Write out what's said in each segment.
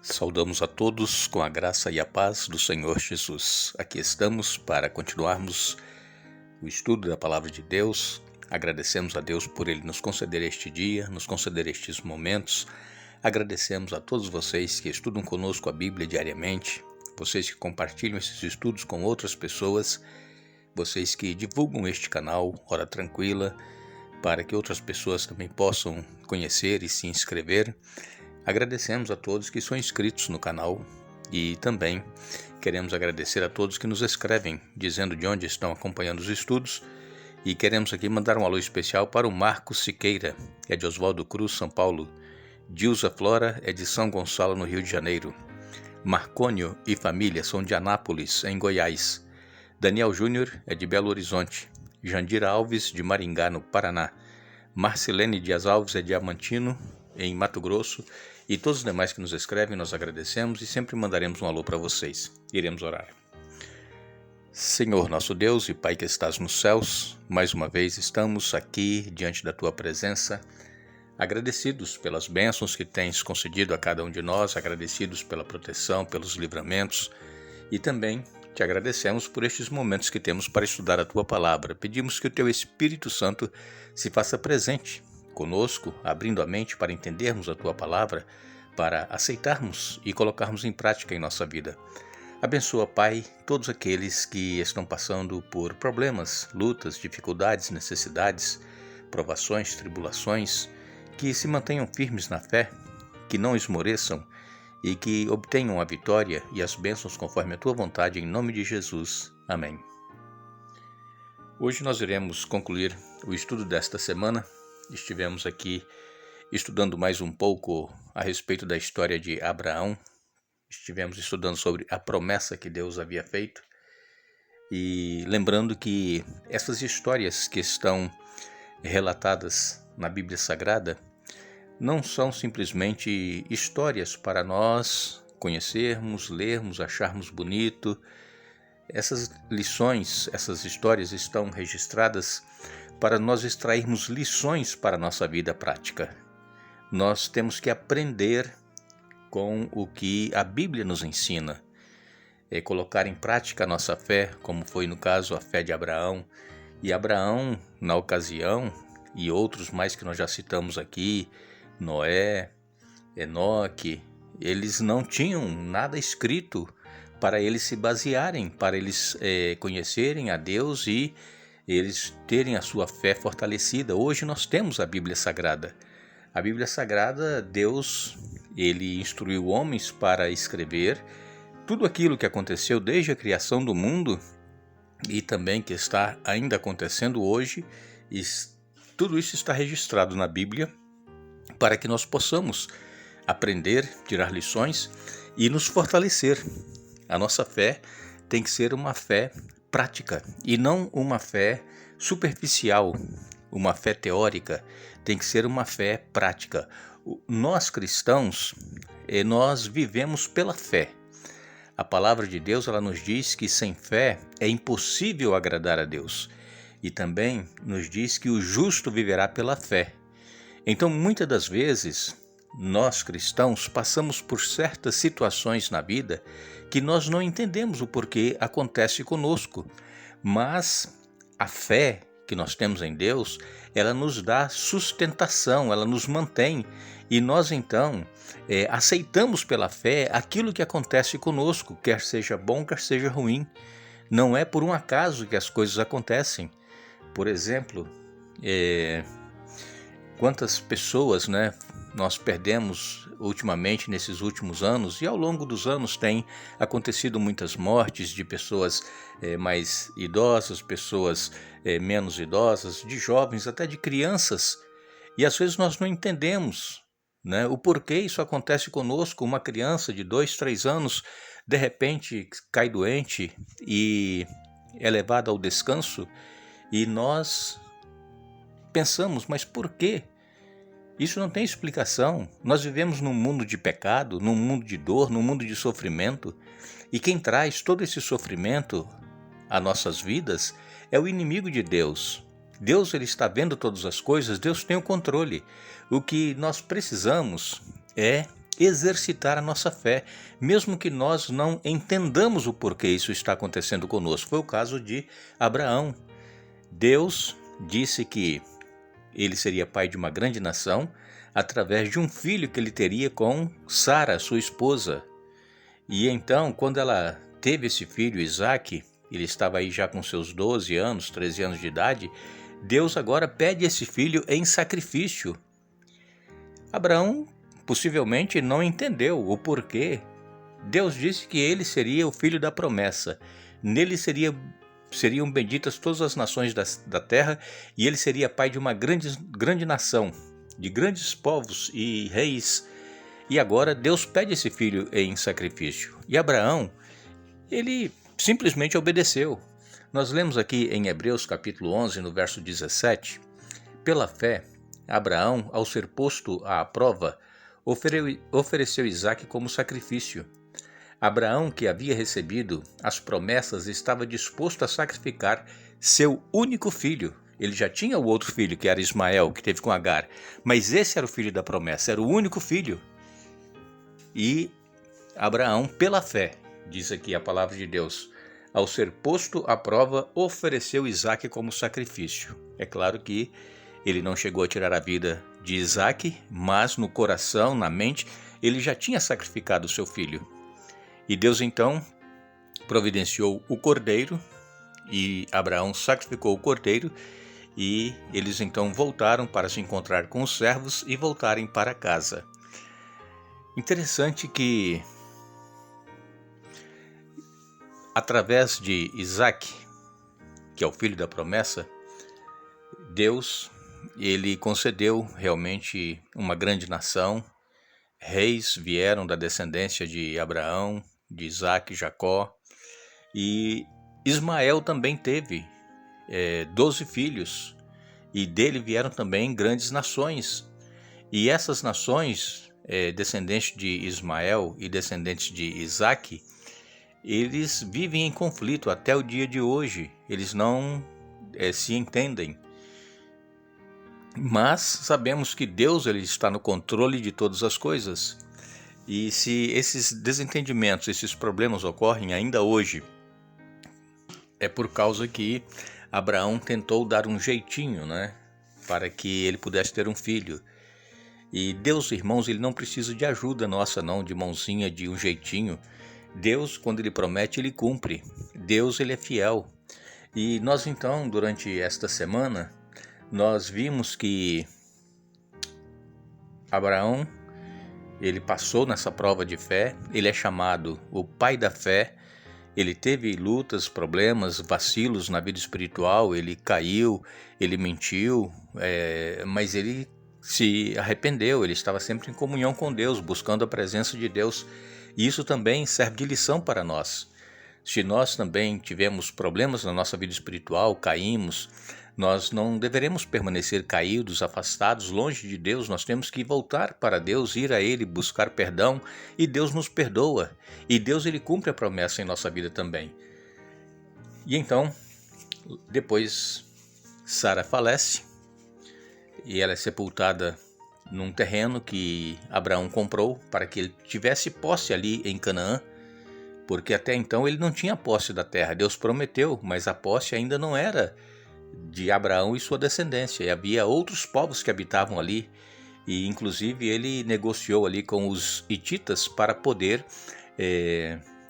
Saudamos a todos com a graça e a paz do Senhor Jesus. Aqui estamos para continuarmos o estudo da Palavra de Deus. Agradecemos a Deus por Ele nos conceder este dia, nos conceder estes momentos. Agradecemos a todos vocês que estudam conosco a Bíblia diariamente, vocês que compartilham esses estudos com outras pessoas, vocês que divulgam este canal, Hora Tranquila, para que outras pessoas também possam conhecer e se inscrever. Agradecemos a todos que são inscritos no canal e também queremos agradecer a todos que nos escrevem, dizendo de onde estão acompanhando os estudos, e queremos aqui mandar um alô especial para o Marcos Siqueira, que é de Oswaldo Cruz, São Paulo, Dilza Flora é de São Gonçalo, no Rio de Janeiro, Marcônio e família são de Anápolis, em Goiás, Daniel Júnior é de Belo Horizonte, Jandira Alves de Maringá, no Paraná, Marcelene Dias Alves é de Diamantino, em Mato Grosso, e todos os demais que nos escrevem, nós agradecemos e sempre mandaremos um alô para vocês. Iremos orar. Senhor nosso Deus e Pai que estás nos céus, mais uma vez estamos aqui diante da Tua presença, agradecidos pelas bênçãos que tens concedido a cada um de nós, agradecidos pela proteção, pelos livramentos, e também te agradecemos por estes momentos que temos para estudar a Tua Palavra. Pedimos que o Teu Espírito Santo se faça presente conosco, abrindo a mente para entendermos a Tua Palavra, para aceitarmos e colocarmos em prática em nossa vida. Abençoa, Pai, todos aqueles que estão passando por problemas, lutas, dificuldades, necessidades, provações, tribulações, que se mantenham firmes na fé, que não esmoreçam e que obtenham a vitória e as bênçãos conforme a Tua vontade, em nome de Jesus. Amém. Hoje nós iremos concluir o estudo desta semana. Estivemos aqui estudando mais um pouco a respeito da história de Abraão. Estivemos estudando sobre a promessa que Deus havia feito. E lembrando que essas histórias que estão relatadas na Bíblia Sagrada não são simplesmente histórias para nós conhecermos, lermos, acharmos bonito. Essas lições, essas histórias estão registradas para nós extrairmos lições para a nossa vida prática. Nós temos que aprender com o que a Bíblia nos ensina, colocar em prática a nossa fé, como foi no caso a fé de Abraão. E Abraão, na ocasião, e outros mais que nós já citamos aqui, Noé, Enoque, eles não tinham nada escrito para eles se basearem, para eles conhecerem a Deus e eles terem a sua fé fortalecida. Hoje nós temos a Bíblia Sagrada. A Bíblia Sagrada, Deus, Ele instruiu homens para escrever tudo aquilo que aconteceu desde a criação do mundo e também que está ainda acontecendo hoje. E tudo isso está registrado na Bíblia para que nós possamos aprender, tirar lições e nos fortalecer. A nossa fé tem que ser uma fé prática e não uma fé superficial, uma fé teórica. Tem que ser uma fé prática. Nós cristãos, nós vivemos pela fé. A palavra de Deus, ela nos diz que sem fé é impossível agradar a Deus. E também nos diz que o justo viverá pela fé. Então, muitas das vezes, nós cristãos passamos por certas situações na vida que nós não entendemos o porquê acontece conosco, mas a fé que nós temos em Deus, ela nos dá sustentação, ela nos mantém, e nós então aceitamos pela fé aquilo que acontece conosco, quer seja bom, quer seja ruim. Não é por um acaso que as coisas acontecem. Por exemplo, quantas pessoas, nós perdemos ultimamente nesses últimos anos, e ao longo dos anos tem acontecido muitas mortes de pessoas mais idosas, pessoas menos idosas, de jovens, até de crianças, e às vezes nós não entendemos o porquê isso acontece conosco. Uma criança de 2, 3 anos, de repente cai doente e é levada ao descanso, e nós pensamos, mas por quê? Isso não tem explicação. Nós vivemos num mundo de pecado, num mundo de dor, num mundo de sofrimento. E quem traz todo esse sofrimento a nossas vidas é o inimigo de Deus. Deus, ele está vendo todas as coisas, Deus tem o controle. O que nós precisamos é exercitar a nossa fé, mesmo que nós não entendamos o porquê isso está acontecendo conosco. Foi o caso de Abraão. Deus disse que ele seria pai de uma grande nação através de um filho que ele teria com Sara, sua esposa. E então, quando ela teve esse filho, Isaque, ele estava aí já com seus 12 anos, 13 anos de idade, Deus agora pede esse filho em sacrifício. Abraão possivelmente não entendeu o porquê. Deus disse que ele seria o filho da promessa. Nele seriam benditas todas as nações da terra e ele seria pai de uma grande nação, de grandes povos e reis. E agora Deus pede esse filho em sacrifício. E Abraão, ele simplesmente obedeceu. Nós lemos aqui em Hebreus capítulo 11, no verso 17, pela fé, Abraão, ao ser posto à prova, ofereceu Isaque como sacrifício. Abraão, que havia recebido as promessas, estava disposto a sacrificar seu único filho. Ele já tinha o outro filho, que era Ismael, que teve com Agar, mas esse era o filho da promessa, era o único filho. E Abraão, pela fé, diz aqui a palavra de Deus, ao ser posto à prova, ofereceu Isaque como sacrifício. É claro que ele não chegou a tirar a vida de Isaque, mas no coração, na mente, ele já tinha sacrificado seu filho. E Deus então providenciou o cordeiro, e Abraão sacrificou o cordeiro, e eles então voltaram para se encontrar com os servos e voltarem para casa. Interessante que, através de Isaque, que é o filho da promessa, Deus, ele concedeu realmente uma grande nação. Reis vieram da descendência de Abraão, de Isaque, Jacó, e Ismael também teve 12 filhos, e dele vieram também grandes nações. E essas nações, descendentes de Ismael e descendentes de Isaque, eles vivem em conflito até o dia de hoje. Eles não se entendem. Mas sabemos que Deus ele está no controle de todas as coisas. E se esses desentendimentos, esses problemas ocorrem ainda hoje, é por causa que Abraão tentou dar um jeitinho, para que ele pudesse ter um filho. E Deus, irmãos, ele não precisa de ajuda nossa, não, de mãozinha, de um jeitinho. Deus, quando ele promete, ele cumpre. Deus, ele é fiel. E nós então, durante esta semana, nós vimos que Abraão, ele passou nessa prova de fé, ele é chamado o pai da fé. Ele teve lutas, problemas, vacilos na vida espiritual, ele caiu, ele mentiu, mas ele se arrependeu, ele estava sempre em comunhão com Deus, buscando a presença de Deus. E isso também serve de lição para nós. Se nós também tivemos problemas na nossa vida espiritual, caímos, nós não deveremos permanecer caídos, afastados, longe de Deus. Nós temos que voltar para Deus, ir a Ele, buscar perdão, e Deus nos perdoa. E Deus ele cumpre a promessa em nossa vida também. E então, depois Sara falece, e ela é sepultada num terreno que Abraão comprou para que ele tivesse posse ali em Canaã, porque até então ele não tinha posse da terra. Deus prometeu, mas a posse ainda não era de Abraão e sua descendência, e havia outros povos que habitavam ali, e inclusive ele negociou ali com os hititas para poder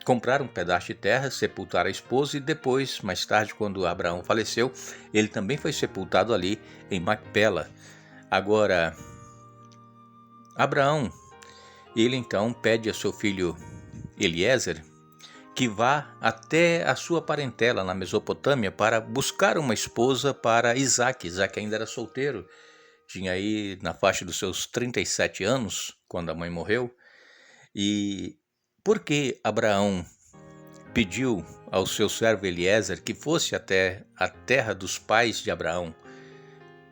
comprar um pedaço de terra, sepultar a esposa, e depois, mais tarde, quando Abraão faleceu, ele também foi sepultado ali em Macpela. Agora, Abraão, ele então pede a seu filho Eliezer que vá até a sua parentela na Mesopotâmia para buscar uma esposa para Isaque. Isaque ainda era solteiro, tinha aí na faixa dos seus 37 anos, quando a mãe morreu. E por que Abraão pediu ao seu servo Eliezer que fosse até a terra dos pais de Abraão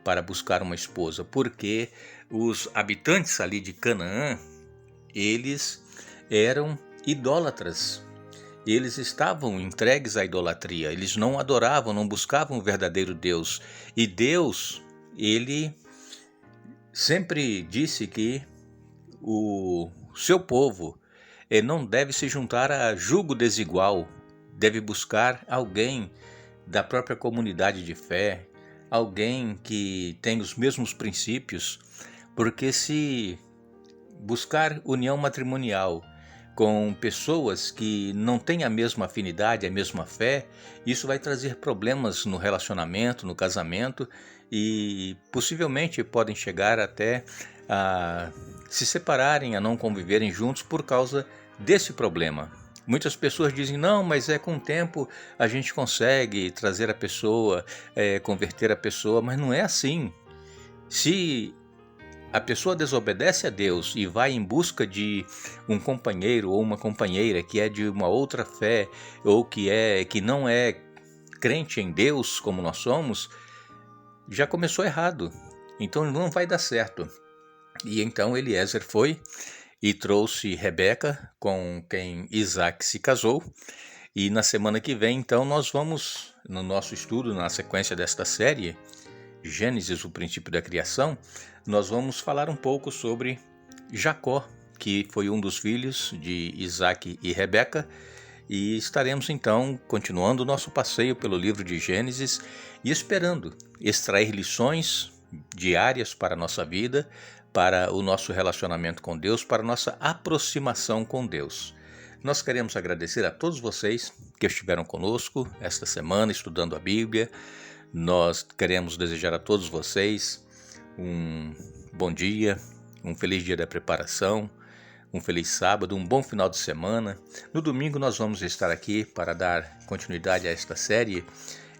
para buscar uma esposa? Porque os habitantes ali de Canaã, eles eram idólatras. Eles estavam entregues à idolatria. Eles não adoravam, não buscavam o verdadeiro Deus. E Deus, ele sempre disse que o seu povo não deve se juntar a jugo desigual, deve buscar alguém da própria comunidade de fé, alguém que tem os mesmos princípios, porque se buscar união matrimonial com pessoas que não têm a mesma afinidade, a mesma fé, isso vai trazer problemas no relacionamento, no casamento, e possivelmente podem chegar até a se separarem, a não conviverem juntos por causa desse problema. Muitas pessoas dizem, não, mas com o tempo a gente consegue trazer a pessoa, converter a pessoa, mas não é assim. Se a pessoa desobedece a Deus e vai em busca de um companheiro ou uma companheira que é de uma outra fé ou que não é crente em Deus como nós somos, já começou errado. Então não vai dar certo. E então Eliezer foi e trouxe Rebeca, com quem Isaac se casou. E na semana que vem, então, nós vamos, no nosso estudo, na sequência desta série, Gênesis, o princípio da criação, nós vamos falar um pouco sobre Jacó, que foi um dos filhos de Isaac e Rebeca, e estaremos então continuando o nosso passeio pelo livro de Gênesis e esperando extrair lições diárias para a nossa vida, para o nosso relacionamento com Deus, para a nossa aproximação com Deus. Nós queremos agradecer a todos vocês que estiveram conosco esta semana estudando a Bíblia. Nós queremos desejar a todos vocês um bom dia, um feliz dia da preparação, um feliz sábado, um bom final de semana. No domingo nós vamos estar aqui para dar continuidade a esta série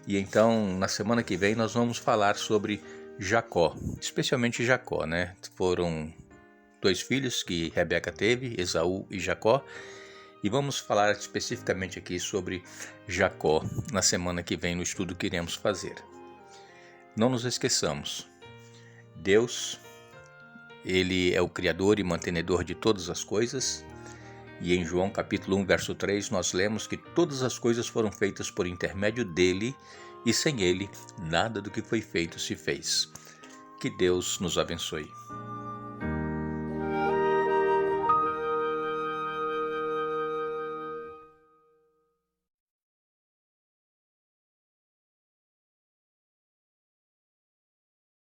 e então na semana que vem nós vamos falar sobre Jacó, especialmente Jacó, né? Foram 2 filhos que Rebeca teve, Esaú e Jacó, e vamos falar especificamente aqui sobre Jacó na semana que vem no estudo que iremos fazer. Não nos esqueçamos, Deus, Ele é o Criador e mantenedor de todas as coisas, e em João capítulo 1, verso 3, nós lemos que todas as coisas foram feitas por intermédio dEle, e sem Ele, nada do que foi feito se fez. Que Deus nos abençoe.